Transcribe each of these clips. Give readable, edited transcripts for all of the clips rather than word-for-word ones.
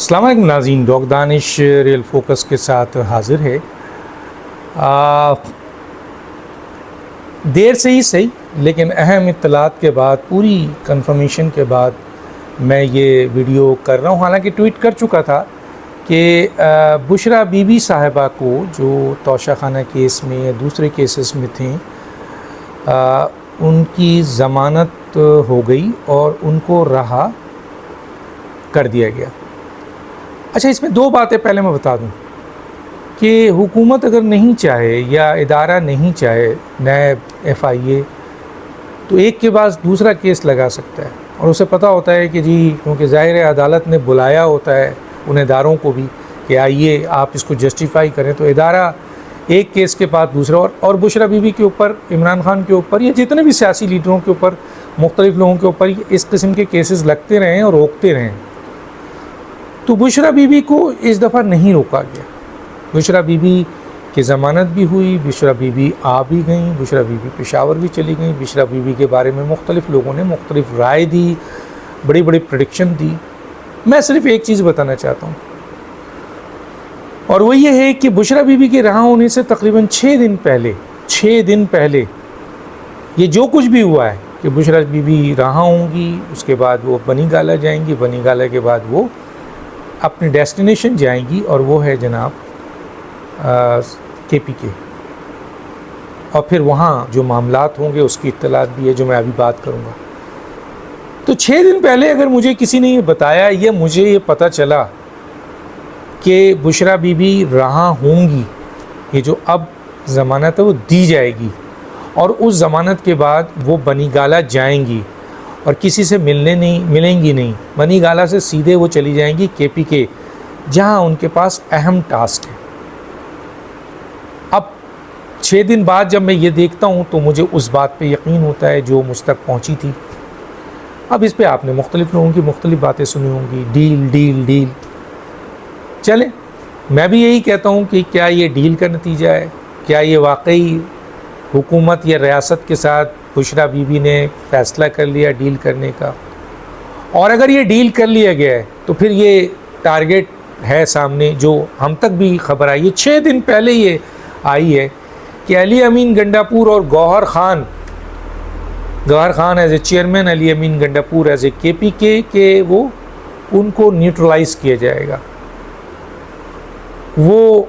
السلام علیکم ناظرین، ڈاکٹر دانش ریئل فوکس کے ساتھ حاضر ہے۔ دیر سے ہی صحیح لیکن اہم اطلاعات کے بعد، پوری کنفرمیشن کے بعد میں یہ ویڈیو کر رہا ہوں۔ حالانکہ ٹویٹ کر چکا تھا کہ بشریٰ بی بی صاحبہ کو جو توشہ خانہ کیس میں یا دوسرے کیسز میں تھیں، ان کی ضمانت ہو گئی اور ان کو رہا کر دیا گیا۔ اچھا، اس میں دو باتیں پہلے میں بتا دوں کہ حکومت اگر نہیں چاہے یا ادارہ نہیں چاہے نیب ایف آئی اے، تو ایک کے بعد دوسرا کیس لگا سکتا ہے، اور اسے پتہ ہوتا ہے کہ جی کیونکہ ظاہر ہے عدالت نے بلایا ہوتا ہے ان اداروں کو بھی کہ آئیے آپ اس کو جسٹیفائی کریں، تو ادارہ ایک کیس کے بعد دوسرا اور بشریٰ بی بی کے اوپر، عمران خان کے اوپر، یا جتنے بھی سیاسی لیڈروں کے اوپر، مختلف لوگوں کے اوپر اس قسم کے کیسز لگتے رہیں اور روکتے رہیں۔ تو بشریٰ بی بی کو اس دفعہ نہیں روکا گیا۔ بشریٰ بی بی کی ضمانت بھی ہوئی، بشریٰ بی بی آ بھی گئیں، بشریٰ بی بی پشاور بھی چلی گئیں۔ بشریٰ بی بی کے بارے میں مختلف لوگوں نے مختلف رائے دی، بڑی بڑی پریڈکشن دی۔ میں صرف ایک چیز بتانا چاہتا ہوں، اور وہ یہ ہے کہ بشریٰ بی بی کے رہا ہونے سے تقریباً 6 دن پہلے یہ جو کچھ بھی ہوا ہے کہ بشریٰ بی بی رہا ہوں گی، اس کے بعد وہ بنی گالہ جائیں گی، بنی گالہ کے بعد وہ اپنی ڈیسٹینیشن جائیں گی، اور وہ ہے جناب کے پی کے، اور پھر وہاں جو معاملات ہوں گے اس کی اطلاعات بھی ہے جو میں ابھی بات کروں گا۔ تو 6 دن پہلے اگر مجھے کسی نے یہ بتایا، یہ مجھے یہ پتہ چلا کہ بشریٰ بی بی رہا ہوں گی، یہ جو اب ضمانت ہے وہ دی جائے گی، اور اس ضمانت کے بعد وہ بنی گالہ جائیں گی اور کسی سے ملیں گی نہیں، بنی گالہ سے سیدھے وہ چلی جائیں گی کے پی کے، جہاں ان کے پاس اہم ٹاسک ہے۔ اب 6 دن بعد جب میں یہ دیکھتا ہوں تو مجھے اس بات پہ یقین ہوتا ہے جو مجھ تک پہنچی تھی۔ اب اس پہ آپ نے مختلف لوگوں کی مختلف باتیں سنی ہوں گی، ڈیل۔ چلیں، میں بھی یہی کہتا ہوں کہ کیا یہ ڈیل کا نتیجہ ہے؟ کیا یہ واقعی حکومت یا ریاست کے ساتھ بشریٰ بی بی نے فیصلہ کر لیا ڈیل کرنے کا؟ اور اگر یہ ڈیل کر لیا گیا ہے تو پھر یہ ٹارگیٹ ہے سامنے، جو ہم تک بھی خبر آئی ہے 6 دن پہلے یہ آئی ہے کہ علی امین گنڈاپور اور Gohar Khan as a chairman, Ali Amin Gandapur as a K P کے وہ ان کو نیوٹرلائز کیا جائے گا۔ وہ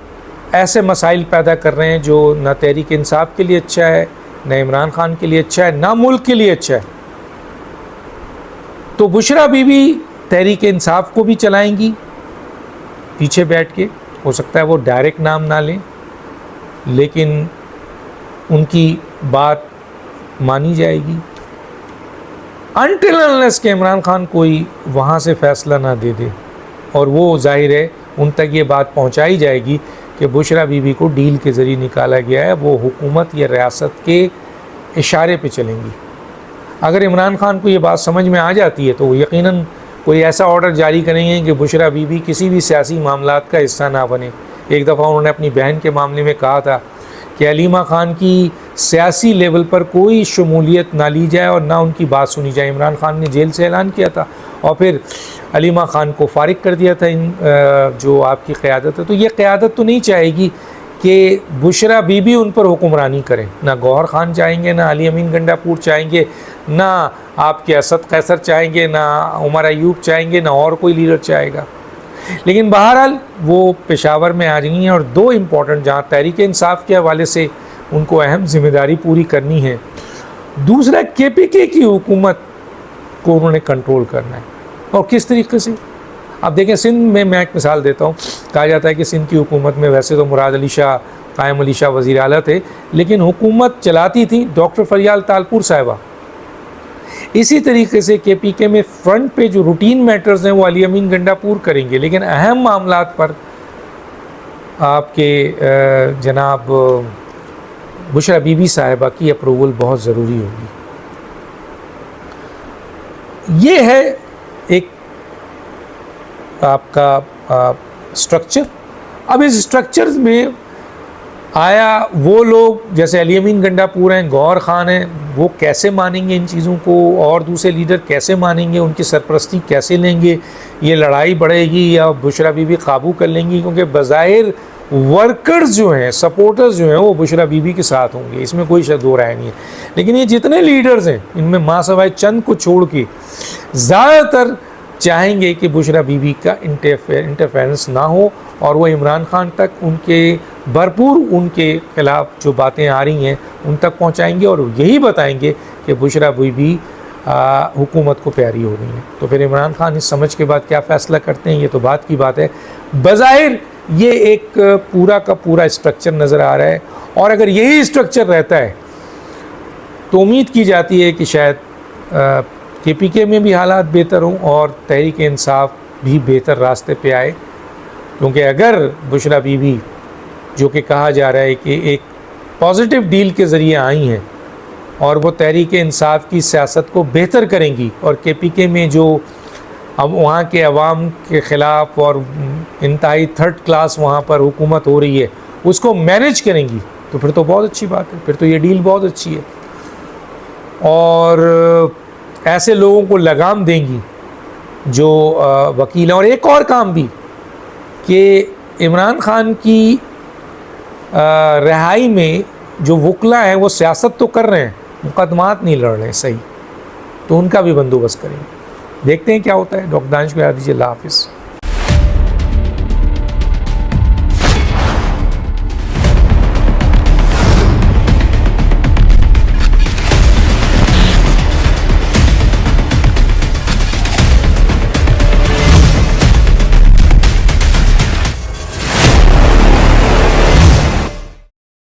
ایسے مسائل پیدا کر رہے ہیں جو نہ تحریک انصاف کے لیے اچھا ہے، نہ عمران خان کے لیے اچھا ہے، نہ ملک کے لیے اچھا ہے۔ تو بشریٰ بی بی تحریک انصاف کو بھی چلائیں گی پیچھے بیٹھ کے، ہو سکتا ہے وہ ڈائریکٹ نام نہ لیں لیکن ان کی بات مانی جائے گی until unless کہ عمران خان کوئی وہاں سے فیصلہ نہ دے دے، اور وہ ظاہر ہے ان تک یہ بات پہنچائی جائے گی کہ بشریٰ بی بی کو ڈیل کے ذریعے نکالا گیا ہے، وہ حکومت یا ریاست کے اشارے پہ چلیں گی۔ اگر عمران خان کو یہ بات سمجھ میں آ جاتی ہے تو وہ یقیناً کوئی ایسا آرڈر جاری کریں گے کہ بشریٰ بی بی کسی بھی سیاسی معاملات کا حصہ نہ بنے۔ ایک دفعہ انہوں نے اپنی بہن کے معاملے میں کہا تھا کہ علیمہ خان کی سیاسی لیول پر کوئی شمولیت نہ لی جائے اور نہ ان کی بات سنی جائے۔ عمران خان نے جیل سے اعلان کیا تھا اور پھر علیمہ خان کو فارغ کر دیا تھا جو آپ کی قیادت ہے۔ تو یہ قیادت تو نہیں چاہے گی کہ بشریٰ بی بی ان پر حکمرانی کریں، نہ گوہر خان چاہیں گے، نہ علی امین گنڈاپور چاہیں گے، نہ آپ کے اسد قیصر چاہیں گے، نہ عمر ایوب چاہیں گے، نہ اور کوئی لیڈر چاہے گا۔ لیکن بہرحال وہ پشاور میں آ رہی ہیں، اور دو امپورٹنٹ جہاں تحریک انصاف کے حوالے سے ان کو اہم ذمہ داری پوری کرنی ہے، دوسرا کے پی کے کی حکومت کو انہوں نے کنٹرول کرنا ہے، اور کس طریقے سے۔ اب دیکھیں سندھ میں ایک مثال دیتا ہوں، کہا جاتا ہے کہ سندھ کی حکومت میں ویسے تو مراد علی شاہ، قائم علی شاہ وزیر اعلیٰ تھے، لیکن حکومت چلاتی تھی ڈاکٹر فریال تالپور صاحبہ۔ اسی طریقے سے کے پی کے میں فرنٹ پہ جو روٹین میٹرز ہیں وہ علی امین گنڈاپور کریں گے، لیکن اہم معاملات پر آپ کے جناب بشریٰ بی بی صاحبہ کی اپروول بہت ضروری ہوگی۔ یہ ہے ایک آپ کا سٹرکچر۔ اب اس سٹرکچر میں آیا وہ لوگ جیسے علی امین گنڈاپور ہیں، گوہر خان ہیں، وہ کیسے مانیں گے ان چیزوں کو، اور دوسرے لیڈر کیسے مانیں گے، ان کی سرپرستی کیسے لیں گے؟ یہ لڑائی بڑھے گی یا بشرا بی بی قابو کر لیں گی؟ کیونکہ بظاہر ورکرز جو ہیں، سپورٹرز جو ہیں، وہ بشرا بی بی کے ساتھ ہوں گے، اس میں کوئی دو رائے نہیں ہے. لیکن یہ جتنے لیڈرز ہیں ان میں ماں سوائے چند کو چھوڑ کے زیادہ تر چاہیں گے کہ بشرا بی بی کا انٹرفیرنس نہ ہو، اور وہ عمران خان تک ان کے بھرپور ان کے خلاف جو باتیں آ رہی ہیں ان تک پہنچائیں گے، اور یہی بتائیں گے کہ بشرا بی بی حکومت کو پیاری ہو گئی ہیں. تو پھر عمران خان اس سمجھ کے بعد کیا فیصلہ کرتے ہیں، یہ تو بات کی بات ہے. بظاہر یہ ایک پورا کا پورا اسٹرکچر نظر آ رہا ہے، اور اگر یہی اسٹرکچر رہتا ہے تو امید کی جاتی ہے کہ شاید کے پی کے میں بھی حالات بہتر ہوں اور تحریک انصاف بھی بہتر راستے پہ آئے. کیونکہ اگر بشرا بی بی، جو کہ کہا جا رہا ہے کہ ایک پازیٹیو ڈیل کے ذریعے آئی ہیں اور وہ تحریک انصاف کی سیاست کو بہتر کریں گی، اور کے پی کے میں جو اب وہاں کے عوام کے خلاف اور انتہائی تھرڈ کلاس وہاں پر حکومت ہو رہی ہے اس کو مینیج کریں گی، تو پھر تو بہت اچھی بات ہے، پھر تو یہ ڈیل بہت اچھی ہے. اور ایسے لوگوں کو لگام دیں گی جو وکیل ہیں. اور ایک اور کام بھی کہ عمران خان کی رہائی میں جو وکلا ہیں وہ سیاست تو کر رہے ہیں، مقدمات نہیں لڑ رہے ہیں صحیح، تو ان کا بھی بندوبست کریں گے. دیکھتے ہیں کیا ہوتا ہے. ڈاکٹر دانش کو یاد دیجیے. اللہ حافظ.